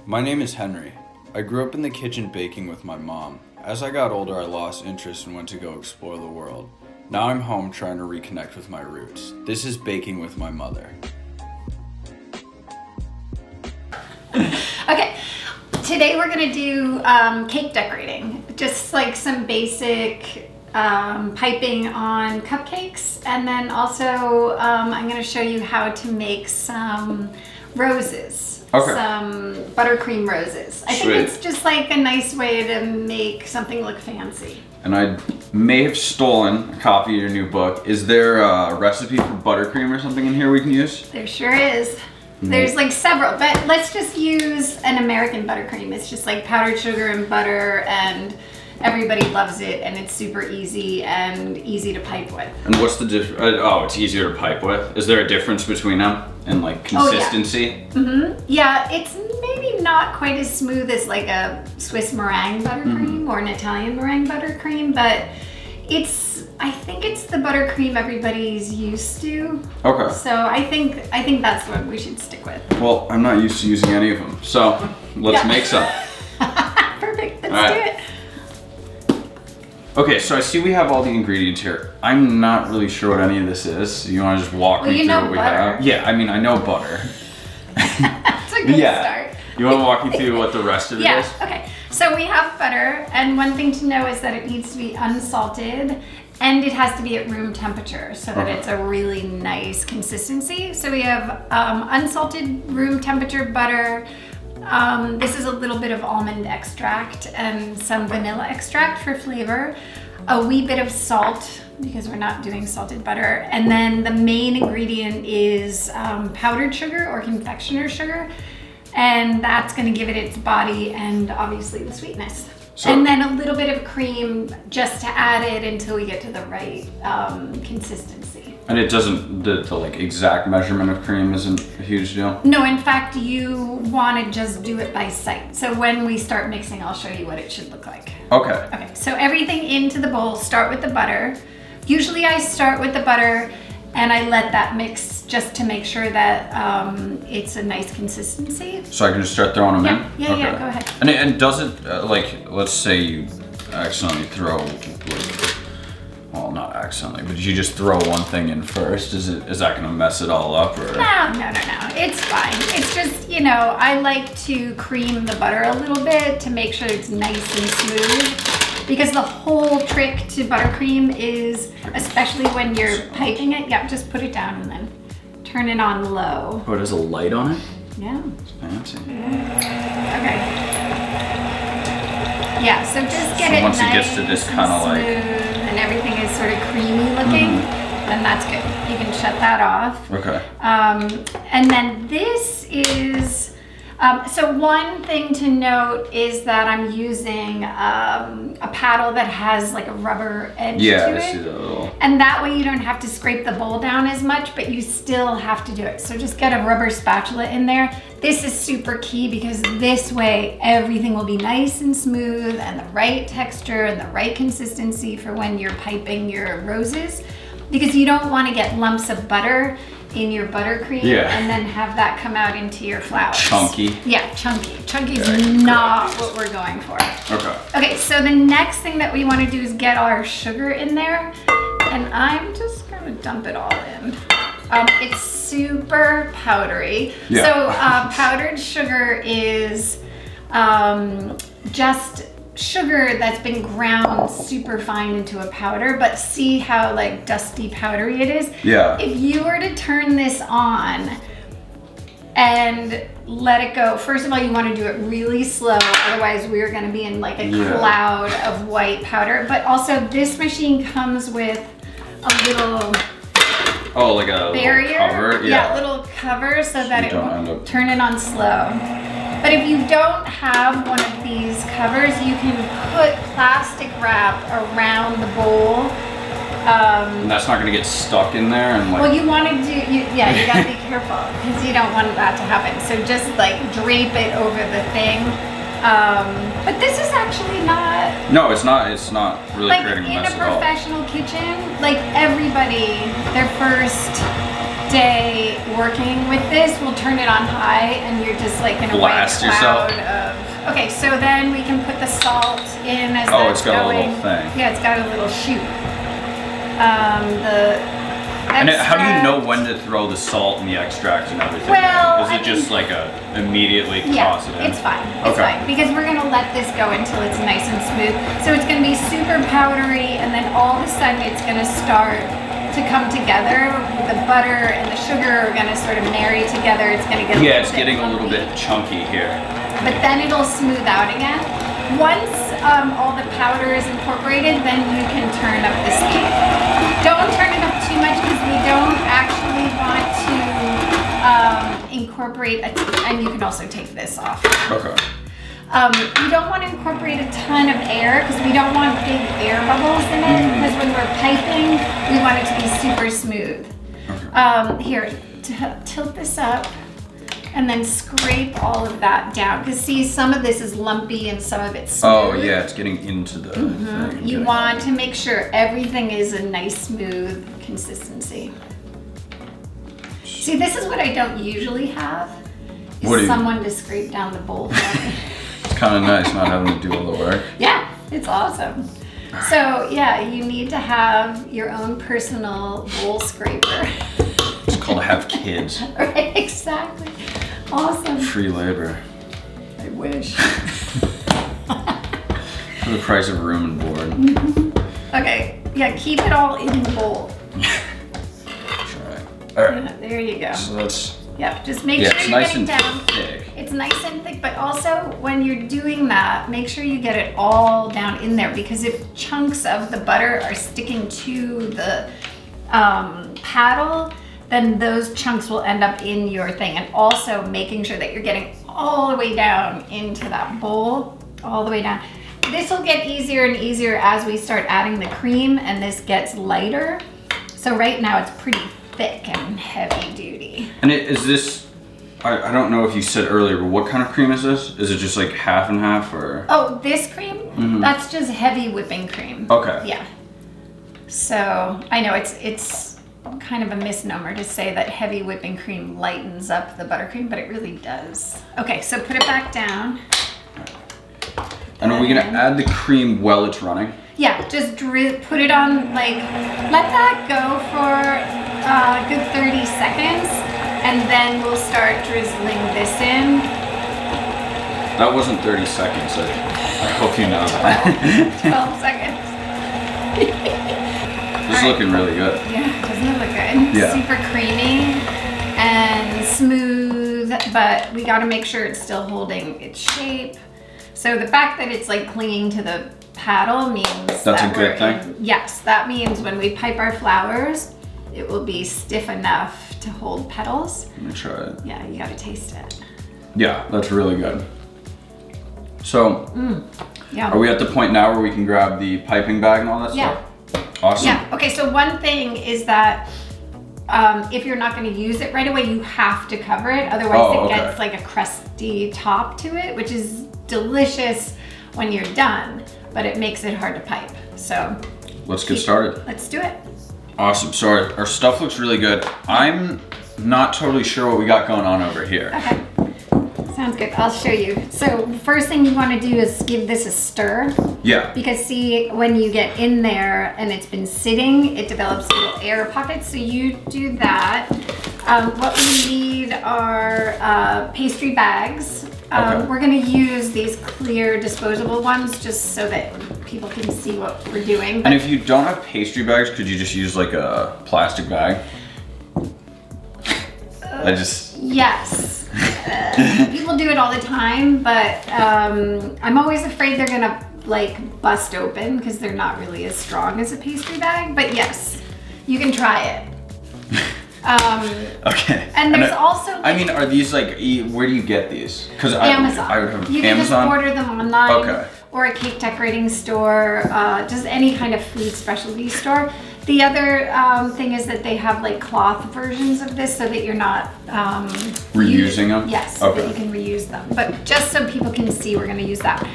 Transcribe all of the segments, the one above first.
My name is Henry. I grew up in the kitchen baking with my mom. As I got older, I lost interest and went to go explore the world. Now I'm home trying to reconnect with my roots. This is baking with my mother. Okay, today we're gonna do cake decorating. Just like some basic piping on cupcakes, and then also I'm gonna show you how to make some roses. Okay. Some buttercream roses. I think it's just like a nice way to make something look fancy. And I may have stolen a copy of your new book. Is there a recipe for buttercream or something in here we can use? There sure is. There's like several, but let's just use an American buttercream. It's just like powdered sugar and butter, and everybody loves it, and it's super easy and easy to pipe with. And what's the difference? Oh, it's easier to pipe with. Is there a difference between them in like consistency? Yeah, it's maybe not quite as smooth as like a Swiss meringue buttercream or an Italian meringue buttercream, but I think it's the buttercream everybody's used to. Okay. So I think that's what we should stick with. Well, I'm not used to using any of them, so let's make some. Perfect. Let's All do right. it. Okay, so I see we have all the ingredients here. I'm not really sure what any of this is. You want to just walk me through what we have? Yeah, I mean, I know butter. That's a good start. You want to walk me through what the rest of it is? Yeah, okay. So we have butter, and one thing to know is that it needs to be unsalted, and it has to be at room temperature so that it's a really nice consistency. So we have unsalted room temperature butter. This is a little bit of almond extract and some vanilla extract for flavor. A wee bit of salt, because we're not doing salted butter. And then the main ingredient is powdered sugar or confectioner's sugar. And that's gonna give it its body and obviously the sweetness. And then a little bit of cream just to add it until we get to the right consistency. And it doesn't, the like exact measurement of cream isn't a huge deal? No, in fact, you want to just do it by sight. So when we start mixing, I'll show you what it should look like. Okay. Okay, so everything into the bowl, start with the butter. Usually I start with the butter and I let that mix just to make sure that it's a nice consistency. So I can just start throwing them in? Yeah, go ahead. And does it, like, let's say you accidentally throw, well, not accidentally, but you just throw one thing in first, is that gonna mess it all up, or? No, it's fine. It's just, I like to cream the butter a little bit to make sure it's nice and smooth, because the whole trick to buttercream is, especially when you're piping it, just put it down and then turn it on low. Oh, it has a light on it? Yeah. It's fancy. Okay. Yeah, so just get it once nice it gets to this kind of like, and everything is sort of creamy looking, then that's good. You can shut that off. Okay. And then this is, so one thing to note is that I'm using a paddle that has like a rubber edge to it. Yeah, I see that little. And that way you don't have to scrape the bowl down as much, but you still have to do it. So just get a rubber spatula in there. This is super key because this way everything will be nice and smooth and the right texture and the right consistency for when you're piping your roses, because you don't want to get lumps of butter in your buttercream and then have that come out into your flowers. Chunky. Yeah, chunky. Chunky is not what we're going for. Okay. Okay, so the next thing that we want to do is get our sugar in there, and I'm just going to dump it all in. It's super powdery. Yeah. So powdered sugar is just sugar that's been ground super fine into a powder, but see how like dusty powdery it is? Yeah. If you were to turn this on and let it go, first of all, you want to do it really slow, otherwise we're going to be in like a cloud of white powder. But also this machine comes with a little like a barrier, little cover? Yeah, a little cover so that it don't won't turn it on slow. But if you don't have one of these covers, you can put plastic wrap around the bowl. And that's not gonna get stuck in there and like. Well, you want to you gotta be careful because you don't want that to happen. So just like drape it over the thing. But this is actually not. No, it's not. It's not really like creating a in mess a at all. professional kitchen. Like everybody, their first day working with this, we'll turn it on high and you're just like in a Blast white cloud yourself. of... Okay, so then we can put the salt in as Oh, that's it's got going. a little thing. Yeah, it's got a little chute. And how do you know when to throw the salt and the extract and everything? Well, Is it just like immediately toss it in? It's fine. It's fine because we're gonna let this go until it's nice and smooth. So it's gonna be super powdery, and then all of a sudden it's gonna start to come together. The butter and the sugar are gonna sort of marry together. It's gonna get it's getting a little bit chunky here. But then it'll smooth out again. Once all the powder is incorporated, then you can turn up the speed. Don't turn it up too much because we don't actually want to incorporate, and you can also take this off. Okay. We don't want to incorporate a ton of air because we don't want big air bubbles in it because when we're piping, we want it to be super smooth. Okay. Here, tilt this up. And then scrape all of that down. Because see, some of this is lumpy and some of it's smooth. Oh yeah, it's getting into the thing. You want to make sure everything is a nice, smooth consistency. See, this is what I don't usually have. Is someone to scrape down the bowl for me. It's kind of nice not having to do all the work. Yeah, it's awesome. So yeah, you need to have your own personal bowl scraper. It's called have kids. Right, exactly. Awesome. Free labor. I wish. For the price of room and board. Okay, yeah, keep it all in the bowl. Try. All right. Yeah, there you go. So that's. Yeah, just make sure it's you're nice getting and down. thick. It's nice and thick, but also when you're doing that, make sure you get it all down in there because if chunks of the butter are sticking to the paddle, then those chunks will end up in your thing. And also making sure that you're getting all the way down into that bowl, all the way down. This will get easier and easier as we start adding the cream and this gets lighter. So right now it's pretty thick and heavy duty. And is this, I don't know if you said earlier, but what kind of cream is this? Is it just like half and half or? Oh, this cream? That's just heavy whipping cream. Okay. Yeah. So I know it's kind of a misnomer to say that heavy whipping cream lightens up the buttercream, but it really does. Okay, so put it back down. And are we gonna add the cream while it's running? Yeah, just put it on, like, let that go for a good 30 seconds, and then we'll start drizzling this in. That wasn't 30 seconds, I hope you know that. 12 seconds. This is looking really good. Yeah, doesn't it look good? Yeah. Super creamy and smooth, but we gotta make sure it's still holding its shape. So the fact that it's like clinging to the paddle means that's a good thing? Yes, that means when we pipe our flowers, it will be stiff enough to hold petals. Let me try it. Yeah, you gotta taste it. Yeah, that's really good. So, Yeah. are we at the point now where we can grab the piping bag and all that Yeah. stuff? Awesome. Yeah, okay, so one thing is that if you're not gonna use it right away, you have to cover it. Otherwise it gets like a crusty top to it, which is delicious when you're done, but it makes it hard to pipe. So let's get started. Let's do it. Awesome. So our stuff looks really good. I'm not totally sure what we got going on over here. Okay, sounds good. I'll show you. So first thing you want to do is give this a stir. Yeah. Because see, when you get in there and it's been sitting, it develops little air pockets. So you do that. What we need are pastry bags. Okay. We're gonna use these clear disposable ones just so that people can see what we're doing. And if you don't have pastry bags, could you just use like a plastic bag? Yes. People do it all the time, but I'm always afraid they're gonna like bust open because they're not really as strong as a pastry bag. But yes, you can try it. Okay. And there's also like, I mean, are these like, where do you get these? Because Amazon. I would have you can Amazon. just order them online. Okay. Or a cake decorating store, just any kind of food specialty store. The other thing is that they have like cloth versions of this so that you're not reusing them? Yes, so Okay. that you can reuse them. But just so people can see, we're gonna use that.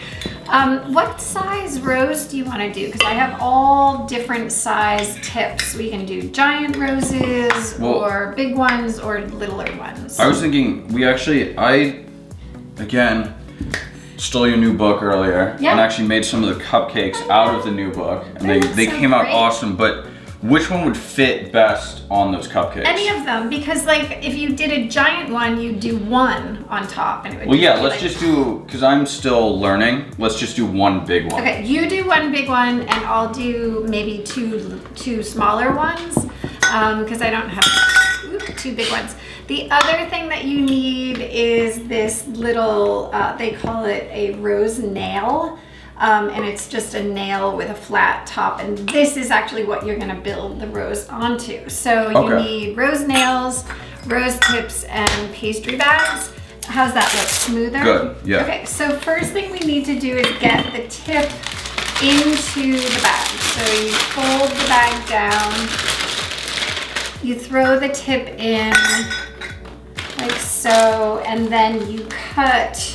What size rose do you want to do? Because I have all different size tips. We can do giant roses or big ones or littler ones. I was thinking, again, stole your new book earlier and actually made some of the cupcakes out of the new book. And they came out awesome, but which one would fit best on those cupcakes? Any of them, because like if you did a giant one, you'd do one on top. And it would let's just do, because I'm still learning, let's just do one big one. Okay, you do one big one and I'll do maybe two smaller ones, because I don't have two big ones. The other thing that you need is this little, they call it a rose nail. And it's just a nail with a flat top, and this is actually what you're gonna build the rose onto. So you need rose nails, rose tips, and pastry bags. How's that look? Smoother? Good, yeah. Okay, so first thing we need to do is get the tip into the bag. So you fold the bag down, you throw the tip in like so, and then you cut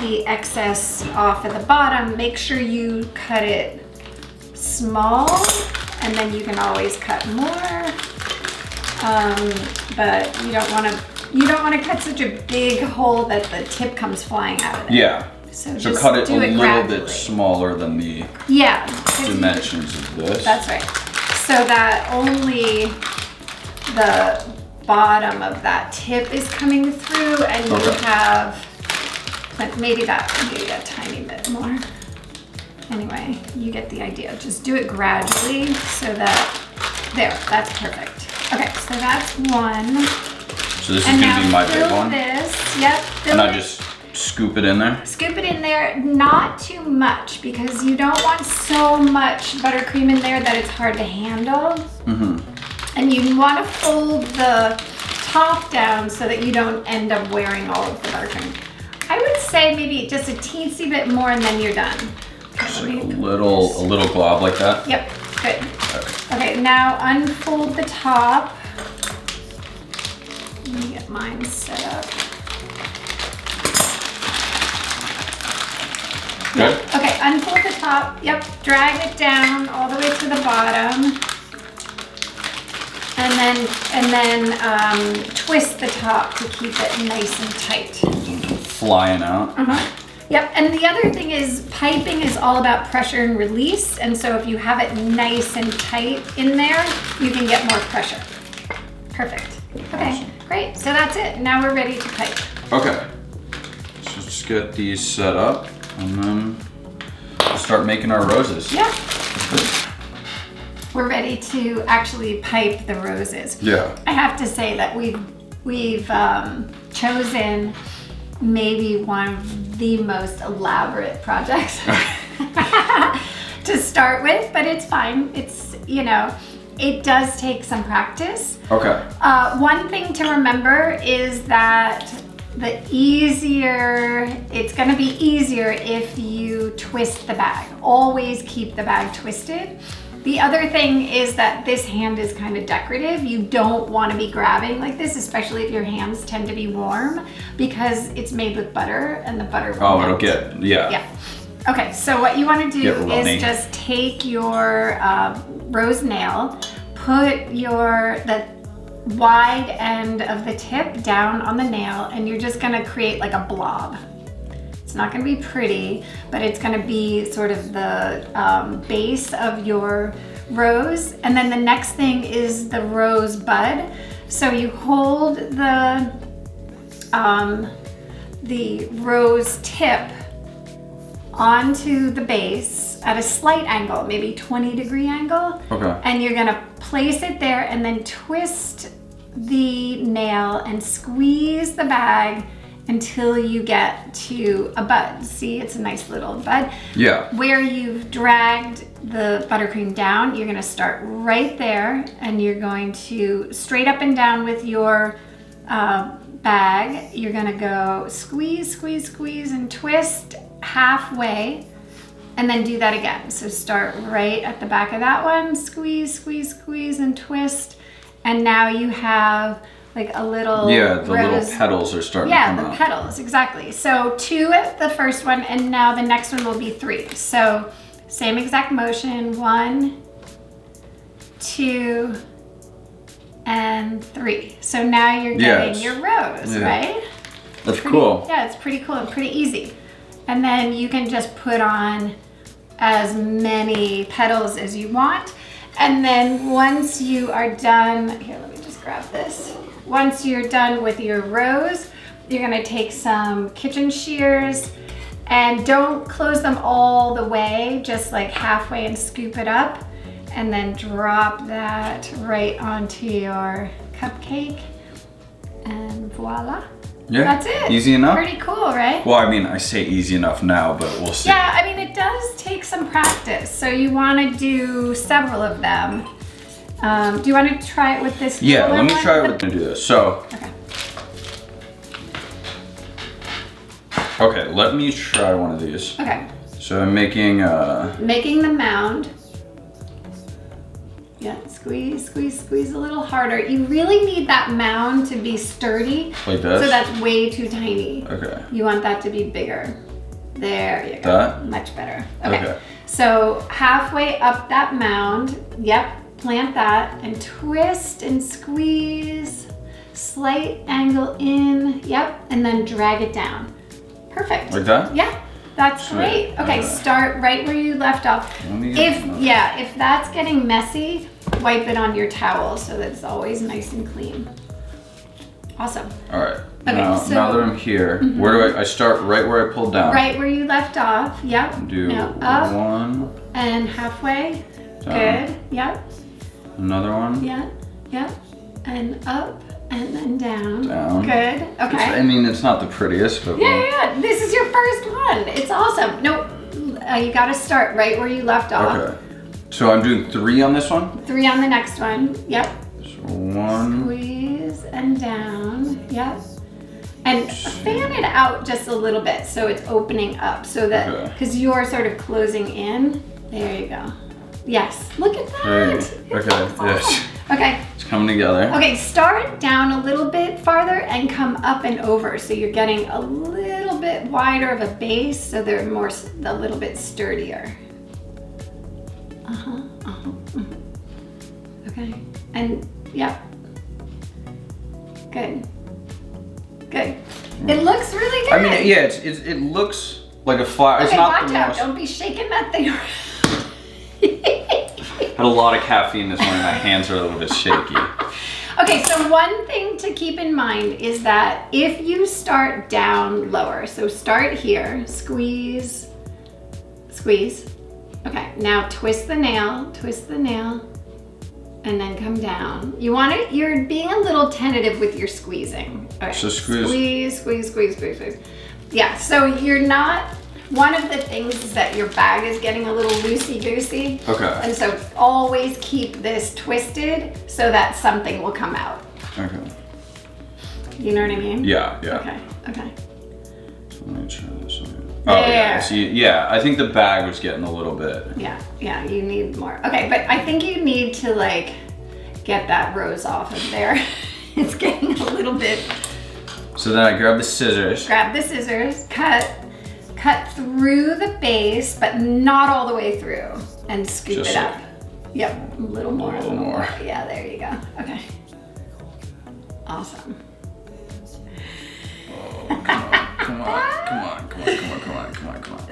the excess off at the bottom. Make sure you cut it small, and then you can always cut more. But you don't want to cut such a big hole that the tip comes flying out of it. Yeah. So just cut it a little bit smaller than the dimensions of this. That's right. So that only the bottom of that tip is coming through, and you have maybe a tiny bit more. Anyway, you get the idea. Just do it gradually so that, that's perfect. Okay, so that's one. So this is gonna be my big one? And I just scoop it in there? Scoop it in there, not too much, because you don't want so much buttercream in there that it's hard to handle. And you want to fold the top down so that you don't end up wearing all of the buttercream. I would say maybe just a teensy bit more and then you're done. Just like a little glob like that? Yep, good. Okay, now unfold the top. Let me get mine set up. Good. Okay, unfold the top. Yep, drag it down all the way to the bottom. And then twist the top to keep it nice and tight. Flying out. Yep, and the other thing is piping is all about pressure and release, and so if you have it nice and tight in there, you can get more pressure. Perfect. Okay, awesome. Great. So that's it. Now we're ready to pipe. Okay. So just get these set up, and then we'll start making our roses. Yeah. We're ready to actually pipe the roses. Yeah. I have to say that we've chosen maybe one of the most elaborate projects to start with, but it's fine. It's, it does take some practice. Okay. One thing to remember is that it's gonna be easier if you twist the bag. Always keep the bag twisted. The other thing is that this hand is kind of decorative. You don't want to be grabbing like this, especially if your hands tend to be warm, because it's made with butter and the butter will melt. Yeah. Okay, so what you want to do is just take your rose nail, put the wide end of the tip down on the nail, and you're just gonna create like a blob. It's not gonna be pretty, but it's gonna be sort of the base of your rose. And then the next thing is the rose bud. So you hold the rose tip onto the base at a slight angle, maybe 20-degree angle. Okay. And you're gonna place it there and then twist the nail and squeeze the bag until you get to a bud. See, it's a nice little bud. Yeah. Where you've dragged the buttercream down, you're gonna start right there, and you're going to straight up and down with your bag. You're gonna go squeeze, squeeze, squeeze, and twist halfway, and then do that again. So start right at the back of that one, squeeze, squeeze, squeeze, and twist. And now you have like a little Yeah, the rose. little petals are starting to Yeah, come the out. petals, exactly. So 2 at the first one, and now the next one will be 3. So same exact motion, 1, 2, and 3. So now you're getting your rose, right? That's cool. Yeah, it's pretty cool and pretty easy. And then you can just put on as many petals as you want. And then once you are done, here, let me just grab this. Once you're done with your rose, you're gonna take some kitchen shears and don't close them all the way, just like halfway and scoop it up. And then drop that right onto your cupcake. And voila. Yeah, that's it. Easy enough. Pretty cool, right? Well, I mean, I say easy enough now, but we'll see. Yeah, I mean, it does take some practice. So you want to do several of them. Do you want to try it with this? Yeah, roller let me one? try it with, do this. So, Okay. okay, let me try one of these. Okay. So I'm making, Making the mound. Yeah, squeeze, squeeze, squeeze a little harder. You really need that mound to be sturdy. Like this? So that's way too tiny. Okay. You want that to be bigger. There you go. That? Much better. Okay. Okay. So halfway up that mound, yep, plant that and twist and squeeze. Slight angle in, yep, and then drag it down. Perfect. Like that? Yeah. That's Sweet. great. Okay, Okay. start right where you left off. Let me get another. If that's getting messy, wipe it on your towel so that it's always nice and clean. Awesome. All right. Okay, now, so- now that I'm here, where do I start right where I pulled down? Right where you left off. Yep. Do Now up one, and halfway. down. Good. Yep. Another one. Yep. Yep. And up and then down. Down. Good. I Okay. mean, it's not the prettiest, but Yeah. This is your first one. It's awesome. Nope. You got to start right where you left off. Okay. So I'm doing 3 on this one? 3 on the next one. Yep. So 1, Squeeze and down. Yep. And fan it out just a little bit so it's opening up so that, Okay. because you're sort of closing in. There you go. Yes. Look at that. Hey, It okay, looks yes. awesome. Okay. it's coming together. Okay, start down a little bit farther and come up and over. So you're getting a little bit wider of a base so they're a little bit sturdier. Okay, and yep. Good. Good. It looks really good. I mean, yeah, it looks like a flower. It's Okay, not watch the out. most. Don't be shaking that thing around. Had a lot of caffeine this morning. My hands are a little bit shaky. Okay, so one thing to keep in mind is that if you start down lower, so start here, squeeze, squeeze. Okay, now twist the nail, and then come down. You're being a little tentative with your squeezing. Okay, So squeeze. squeeze. Yeah, so you're not, one of the things is that your bag is getting a little loosey-goosey. Okay. And so always keep this twisted so that something will come out. Okay. You know what I mean? Yeah, yeah. Okay. So let me try this one. Oh, yeah. There. See, yeah, I think the bag was getting a little bit. Yeah, you need more. Okay, but I think you need to like get that rose off of there. It's getting a little bit. So then I grab the scissors. Grab the scissors, cut through the base, but not all the way through, and scoop Just it up. Yep, a little more. A little more. Yeah, there you go. Okay. Awesome. Come on.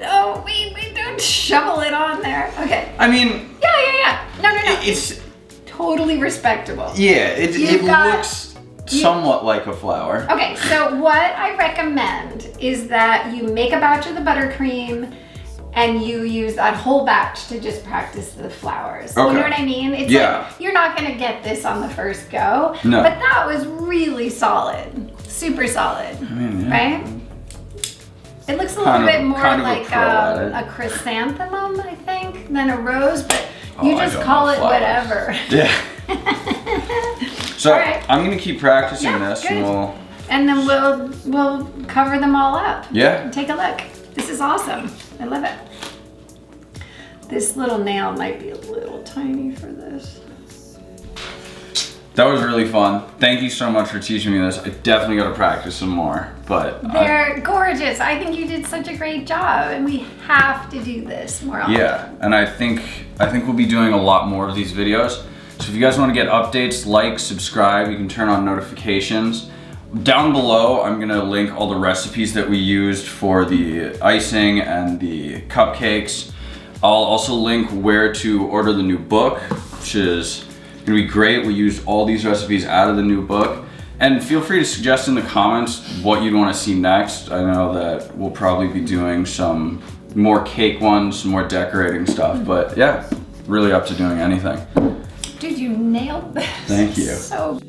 Oh, wait, don't shovel it on there. Okay. I mean, Yeah. No. it's, Totally respectable. yeah, it You've got- looks somewhat like a flower. Okay, so what I recommend is that you make a batch of the buttercream and you use that whole batch to just practice the flowers. Okay. You know what I mean? It's Yeah. like, you're not gonna get this on the first go, No. but that was really solid, super solid, mean, yeah. right? It looks a little bit more kind of a like pro at it. a chrysanthemum, I think, than a rose, but you Oh, I just don't call know it flowers. whatever. Yeah. So All right. I'm gonna keep practicing Yeah, this, good. and we'll. And then we'll cover them all up. Yeah. Take a look. This is awesome. I love it. This little nail might be a little tiny for this. That was really fun. Thank you so much for teaching me this. I definitely got to practice some more, but they're gorgeous. I think you did such a great job, and we have to do this more often. Yeah, and I think we'll be doing a lot more of these videos. So if you guys want to get updates, like, subscribe, you can turn on notifications. Down below, I'm gonna link all the recipes that we used for the icing and the cupcakes. I'll also link where to order the new book, which is gonna be great. We used all these recipes out of the new book. And feel free to suggest in the comments what you'd wanna see next. I know that we'll probably be doing some more cake ones, some more decorating stuff, but yeah, really up to doing anything. Dude, you nailed this. Thank you. So